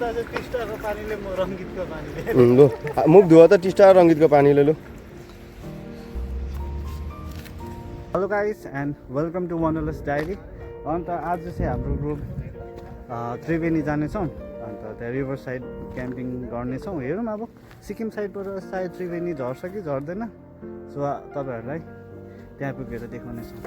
लु मुख धुवा त टिस्टा रङ्गीतको पानीले लु hello guys and welcome to Wanderless Diary. अन्त आज चाहिँ हाम्रो ग्रुप त्रिवेणी जानेछौँ। अन्त त्यहाँ रिभर साइड क्याम्पिङ गर्नेछौँ। हेरौँ अब सिक्किम साइडबाट सायद त्रिवेणी झर्छ कि झर्दैन, सो तपाईँहरूलाई त्यहाँ पुगेर देखाउनेछौँ।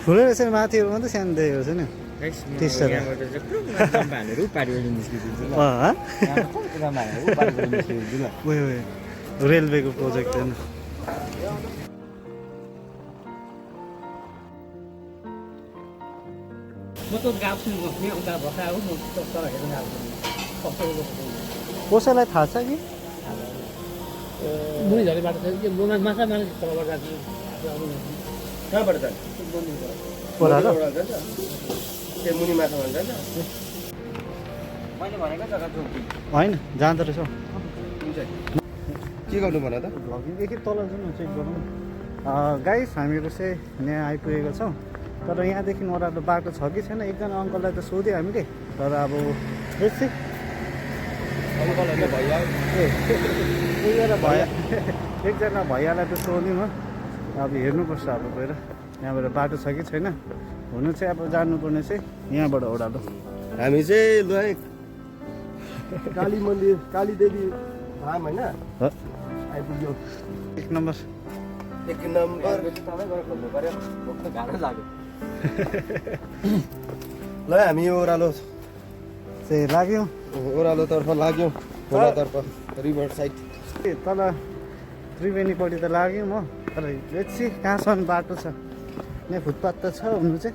ठुलो रहेछ माथिहरू मात्रै सानो देखेको छ नि टिस्टा रेलवेको प्रोजेक्ट होइन। कसैलाई थाहा छ कि कहाँबाट जान्छ होइन जाँदो रहेछ के गर्नु भन त एकखेप तल जाउँ चेक गरौँ। गाइस हामीहरू चाहिँ यहाँ आइपुगेको छौँ, तर यहाँदेखि ओह्रालो बाटो छ कि छैन एकजना अङ्कललाई त सोध्यो हामीले, तर अब एकजना भैयालाई त सोध्यौँ हो, अब हेर्नुपर्छ अब गएर यहाँबाट बाटो छ कि छैन। हुनु चाहिँ अब जानुपर्ने चाहिँ यहाँबाट ओह्रालो। हामी चाहिँ लु है काली मन्दिर काली देवी धाम होइन आइपुग्यो। एक नम्बर ल हामी ओह्रालो चाहिँ लाग्यौँ, ओह्रालोतर्फ लाग्यौँ, ओह्रालोतर्फ रिभर साइड तल त्रिवेणीपट्टि त लाग्यौँ हो, तर एकछिन कहाँसम्म बाटो छ। यहाँ फुटपाथ त छ हुनु चाहिँ,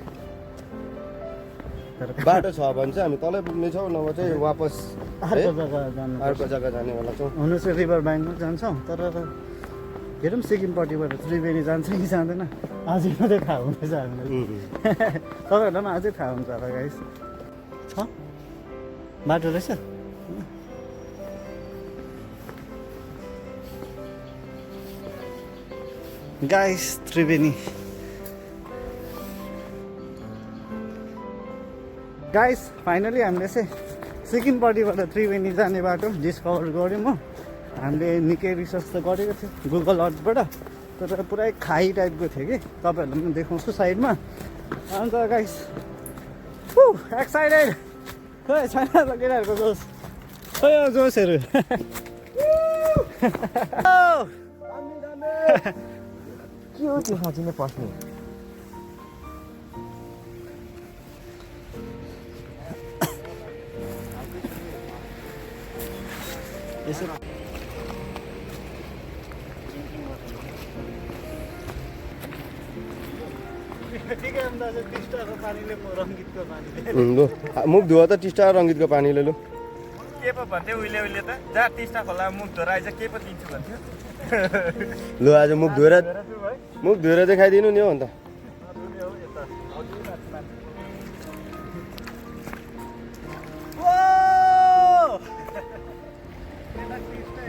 तर बाटो छ भने चाहिँ हामी तलै पुग्नेछौँ, नभए चाहिँ वापस अर्को जग्गा जानु अर्को जग्गा जानेवाला छौँ। हुनु चाहिँ रिभर ब्याङ्कमा जान्छौँ, तर हेरौँ सिक्किमपट्टिबाट त्रिवेणी जान्छ कि जाँदैन अझै मात्रै थाहा हुँदैछ हामीलाई। तपाईँहरूलाई पनि अझै थाहा हुन्छ होला गाइस। छ बाटो रहेछ गाइस त्रिवेणी। गाइस फाइनली हामीले चाहिँ सिक्किमपट्टिबाट त्रिवेणी जाने बाटो डिस्कभर गऱ्यौँ हो। हामीले निकै रिसर्च त गरेको थियो गुगल अर्थबाट, तर पुरै खाई टाइपको थियो कि तपाईँहरूलाई पनि देखाउँछु साइडमा। अन्त गाइस एक्साइटेड खोइ छैन त केटाहरूको जोस, खोइ हो जोसहरू। के हो त्यो खाँची नै पस्ने यसो लु मुख धुवा त टिस्टा रङ्गीतको पानीले लु के पो भन्थ्यो उहिले त जहाँ टिस्टा खोला मुख धोएर आइज के पो दिन्छु भन्थ्यो। लु आज मुख धोएर देखाइदिनु नि हो अन्त।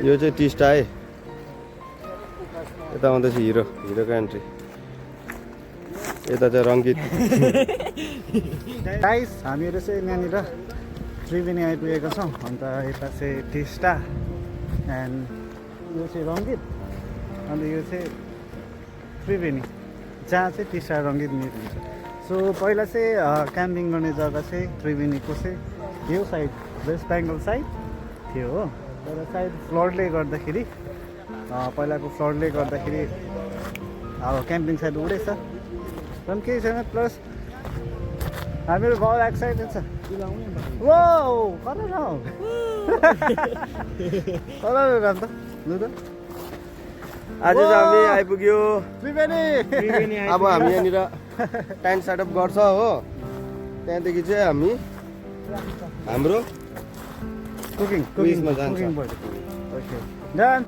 यो चाहिँ टिस्टा है, यता आउँदैछ हिरोको एन्ट्री, यता चाहिँ रङ्गीत। गाइस हामीहरू चाहिँ यहाँनिर त्रिवेणी आइपुगेका छौँ। अन्त यता चाहिँ टिस्टा एन्ड यो चाहिँ रङ्गीत, अन्त यो चाहिँ त्रिवेणी जहाँ चाहिँ टिस्टा रङ्गीत मिट हुन्छ। सो पहिला चाहिँ क्याम्पिङ गर्ने जग्गा चाहिँ त्रिवेणीको चाहिँ यो साइड वेस्ट बेङ्गल साइड थियो हो, तर सायद फ्लडले गर्दाखेरि पहिलाको फ्लडले गर्दाखेरि अब क्याम्पिङ साइड उडेछ, तर केही छैन। प्लस हामीहरू बहुत एक्साइटेड छ। वो कता छ कता त लु त आज चाहिँ हामी आइपुग्यो त्रिवेणी। अब हामी यहाँनिर टेन्ट सेटअप गर्छ हो, त्यहाँदेखि चाहिँ हामी हाम्रो क्रुजमा जान्छ। कुकिङ भयो ओके डन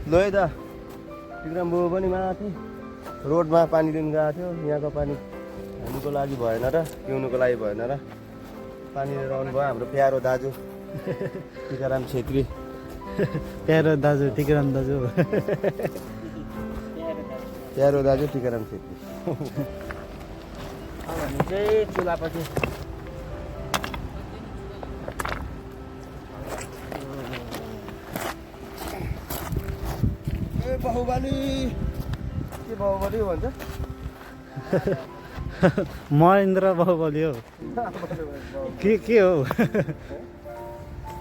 ल है त विक्रम बाबु पनि माथि रोडमा पानी लिनु गएको थियो। यहाँको पानी हाल्नुको लागि भएन र पिउनुको लागि भएन र पानी लिएर आउनुभयो हाम्रो प्यारो दाजु टिकाराम छेत्री। प्यारो दाजु टिकाराम दाजु प्यारो दाजु टिकाराम छेत्री। अब हामी चाहिँ चुलापछि बाहुबली के बाहुबली भन्छ महेन्द्र बाहुबली हो के हो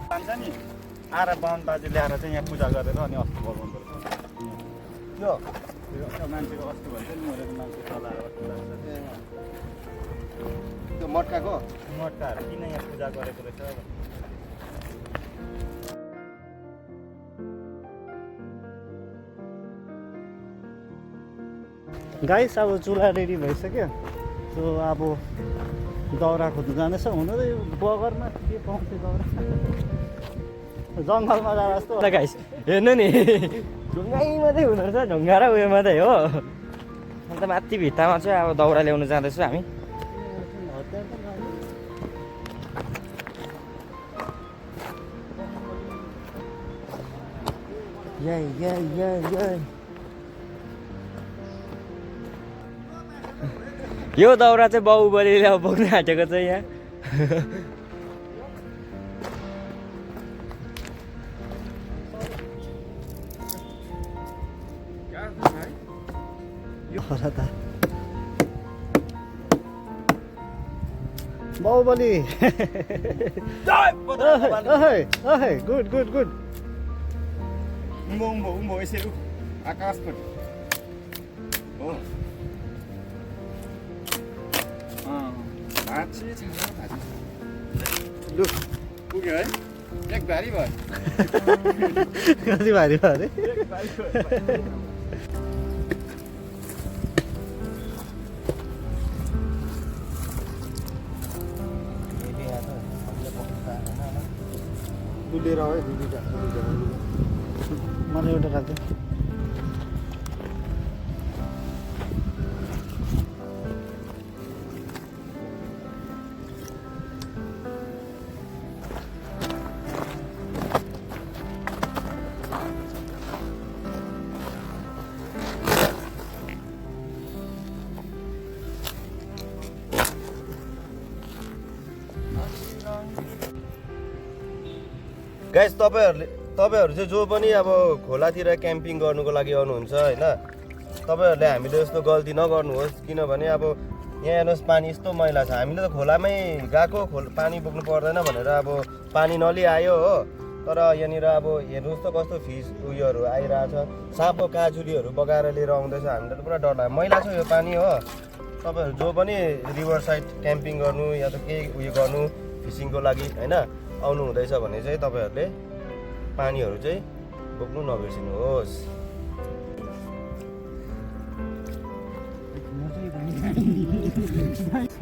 भन्छ नि आएर बाहुन बाजे ल्याएर चाहिँ यहाँ पूजा गरेर अनि अस्तु बनाउनु पर्छ त्यो त्यो मान्छेको अस्तु भन्छ नि मरेको मान्छे चलाएर अस्तु लाग्छ त्यो मटकाको मटकाहरू किन यहाँ पूजा गरेको रहेछ अब गाइस अब चुला रेडी भइसक्यो सो अब दाउरा खोज्नु जाँदैछ हुनु त यो बगरमा के पाउँछ दाउरा जङ्गलमा जाँदा जस्तो गाइस हेर्नु नि ढुङ्गै मात्रै हुँदो रहेछ ढुङ्गा र उयो मात्रै हो अन्त माथि भित्तामा चाहिँ अब दाउरा ल्याउनु जाँदैछु हामी यो दाउरा चाहिँ बाहुबलीले अब बोक्न आँटेको चाहिँ यहाँ बाहुबली गुड गुड गुड उँभो यसरी आकाशपट्टि हो लु पुग्यो है एक भारी भयो कति भारी भयो अरे डुलेर आऊ है दुईटा मलाई एउटा राख्दै गाइस तपाईँहरू चाहिँ जो पनि अब खोलातिर क्याम्पिङ गर्नुको लागि आउनुहुन्छ होइन तपाईँहरूले हामीले यस्तो गल्ती नगर्नुहोस् किनभने अब यहाँ हेर्नुहोस् पानी यस्तो मैला छ हामीले त खोलामै गएको पानी बोक्नु पर्दैन भनेर अब पानी नलिई आयो हो तर यहाँनिर अब हेर्नुहोस् त कस्तो फिस उयोहरू आइरहेछ साँपको काजुलीहरू बगाएर लिएर आउँदैछ हामीलाई त पुरा डर लाग्यो मैला छ यो पानी हो तपाईँहरू जो पनि रिभर साइड क्याम्पिङ गर्नु या त केही उयो गर्नु फिसिङको लागि होइन आउनु हुँदैछ भने चाहिँ तपाईँहरूले पानीहरू चाहिँ बोक्नु नबिर्सिनुहोस्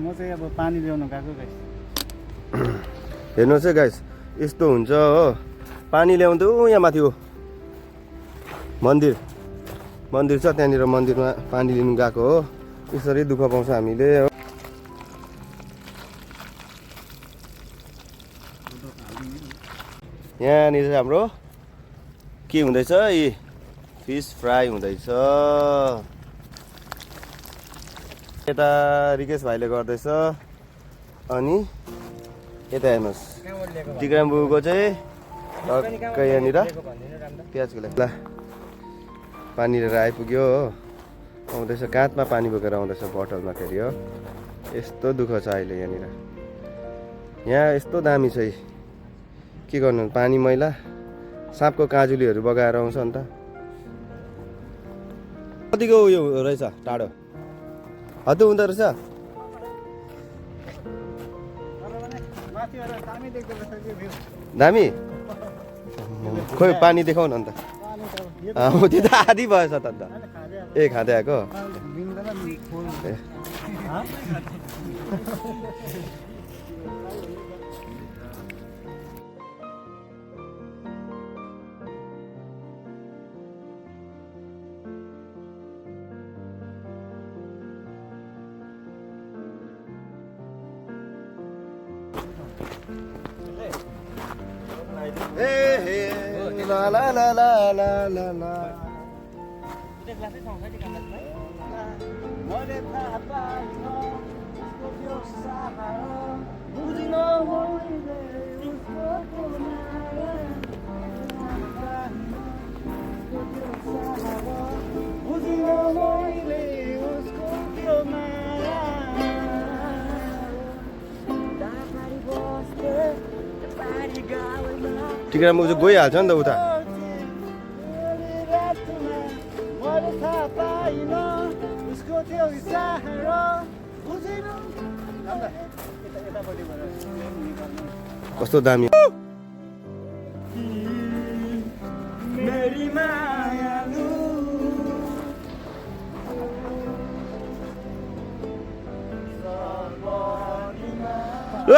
म चाहिँ अब पानी ल्याउनु गएको गाइस हेर्नुहोस् है गाइस यस्तो हुन्छ हो पानी ल्याउँदै यहाँ माथि हो मन्दिर छ त्यहाँनिर मन्दिरमा पानी लिनु गएको हो यसरी दुःख पाउँछ हामीले हो यहाँनिर चाहिँ हाम्रो के हुँदैछ यी फिस फ्राई हुँदैछ यता रिकेश भाइले गर्दैछ अनि यता हेर्नुहोस् टिग्राम्बुको चाहिँ टक्कै यहाँनिर प्याजको लागि ल पानी लिएर आइपुग्यो हो आउँदैछ काँधमा पानी बोकेर आउँदैछ बोतलमा फेरि हो यस्तो दुःख छ अहिले यहाँनिर यहाँ यस्तो दामी छ के गर्नु पानी मैला साँपको काजुलीहरू बगाएर आउँछ नि त कतिको उयो रहेछ टाढो हद्दु हुँदो रहेछ दामी खोइ पानी देखाउ न अन्त त्यो त आधी भएछ त अन्त ए खाँदै आएको ला ला ला ला ला ला ला टिग्राम्बु चाहिँ गइहाल्छ नि त उता कस्तो दामी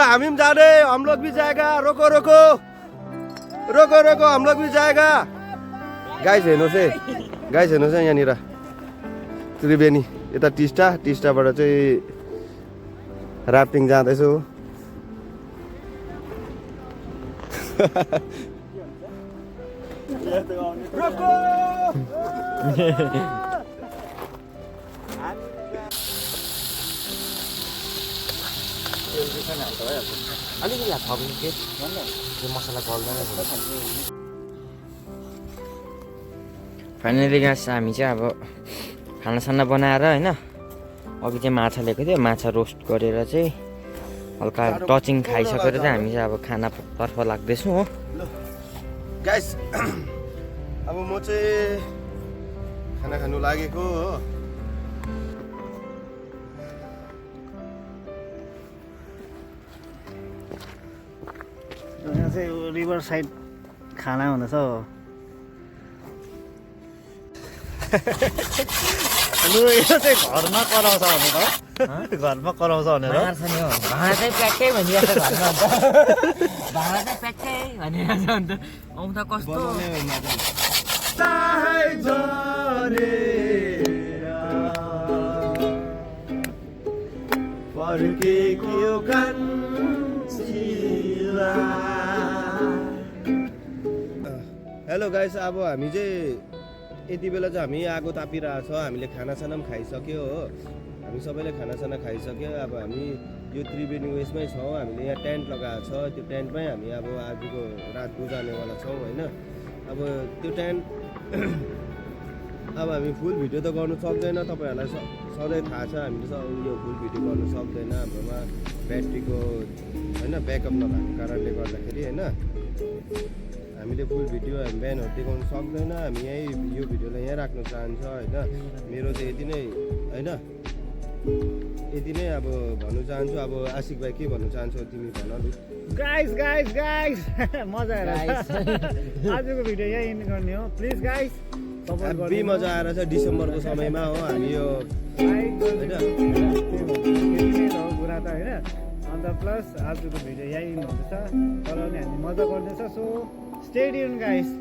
हामी पनि जाने हम लोग भी जाएगा रोको रोको रोको रोको हम लोग भी जाएगा गाइस हेर्नुहोस् है यहाँनिर त्रिवेणी यता टिस्टाबाट चाहिँ राफ्टिङ जाँदैछु अलिकति हात थप्नु के त्यो मसला गल्दैन फाइनली गाइस हामी चाहिँ अब खानासाना बनाएर होइन अघि चाहिँ माछा ल्याएको थियो माछा रोस्ट गरेर चाहिँ हल्का टचिङ खाइसकेर चाहिँ हामी चाहिँ अब खानातर्फ लाग्दैछौँ हो गाइस अब म चाहिँ खाना खानु लागेको हो यहाँ चाहिँ रिभर साइड खाना हुँदैछ हो यो चाहिँ घरमा कराउँछ भनेर घरमा कराउँछ भनेर भाँडा चाहिँ प्याक्कै भनिरहेको छ घरमा अन्त भाँडा चाहिँ प्याक्कै भनिरहेको छ अन्त आउँदा कस्तो हेलो गाइस अब हामी चाहिँ यति बेला चाहिँ हामी आगो तापिरहेको छ हामीले खानासाना पनि खाइसक्यो हो हामी सबैले खानासाना खाइसक्यो अब हामी यो त्रिवेणी उयसमै छौँ हामीले यहाँ टेन्ट लगाएको छ त्यो टेन्टमै हामी अब आजको रात गुजार्नेवाला छौँ होइन अब त्यो टेन्ट अब हामी फुल भिडियो त गर्नु सक्दैन तपाईँहरूलाई सधैँ थाहा छ हामीले यो फुल भिडियो गर्नु सक्दैन हाम्रोमा ब्याट्रीको होइन ब्याकअप नभएको कारणले गर्दाखेरि होइन हामीले फुल भिडियो हामी बिहानहरू देखाउनु सक्दैन हामी यहीँ यो भिडियोलाई यहीँ राख्न चाहन्छ होइन मेरो चाहिँ यति नै होइन यति नै अब भन्नु चाहन्छु अब आशिक भाइ के भन्नु चाहन्छौ तिमी भन लु गाइस मजा आएर आजको भिडियो यही इन्ड गर्ने हो प्लिज गाइस हेभी मजा आएर छ डिसेम्बरको समयमा हो हामी यो होइन कुरा त होइन अन्त प्लस आजको भिडियो यही इन्ड हुँदैछ तर पनि हामी मजा गर्दैछ सो स्टे ट्युन गाइस